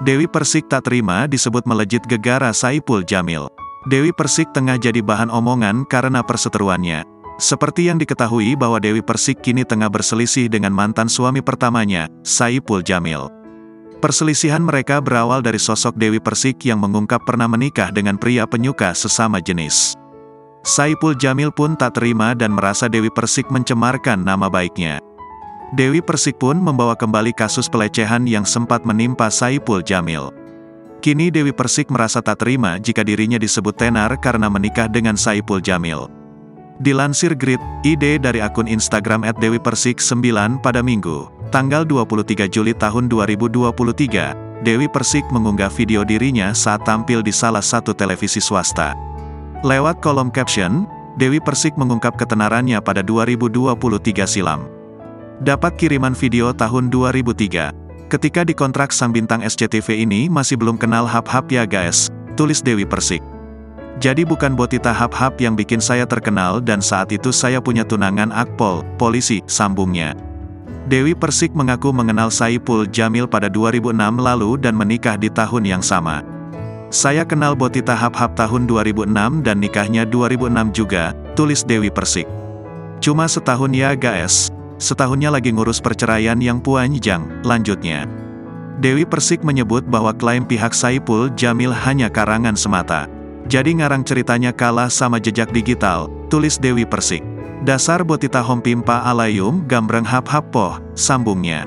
Dewi Persik tak terima disebut melejit gegara Saipul Jamil. Dewi Persik tengah jadi bahan omongan karena perseteruannya. Seperti yang diketahui bahwa Dewi Persik kini tengah berselisih dengan mantan suami pertamanya, Saipul Jamil. Perselisihan mereka berawal dari sosok Dewi Persik yang mengungkap pernah menikah dengan pria penyuka sesama jenis. Saipul Jamil pun tak terima dan merasa Dewi Persik mencemarkan nama baiknya. Dewi Persik pun membawa kembali kasus pelecehan yang sempat menimpa Saipul Jamil. Kini Dewi Persik merasa tak terima jika dirinya disebut tenar karena menikah dengan Saipul Jamil. Dilansir Grid.id dari akun Instagram @dewipersik9 pada Minggu, tanggal 23 Juli tahun 2023, Dewi Persik mengunggah video dirinya saat tampil di salah satu televisi swasta. Lewat kolom caption, Dewi Persik mengungkap ketenarannya pada 2023 silam. Dapat kiriman video tahun 2003. Ketika dikontrak sang bintang SCTV ini masih belum kenal hap-hap ya guys, tulis Dewi Persik. Jadi bukan Botita hap-hap yang bikin saya terkenal dan saat itu saya punya tunangan akpol, polisi, sambungnya. Dewi Persik mengaku mengenal Saipul Jamil pada 2006 lalu dan menikah di tahun yang sama. Saya kenal Botita hap-hap tahun 2006 dan nikahnya 2006 juga, tulis Dewi Persik. Cuma setahun ya guys. Setahunnya lagi ngurus perceraian yang panjang, lanjutnya. Dewi Persik menyebut bahwa klaim pihak Saipul Jamil hanya karangan semata. Jadi ngarang ceritanya kalah sama jejak digital, tulis Dewi Persik. Dasar Botita hompimpa alayum gambreng hap-hap poh, sambungnya.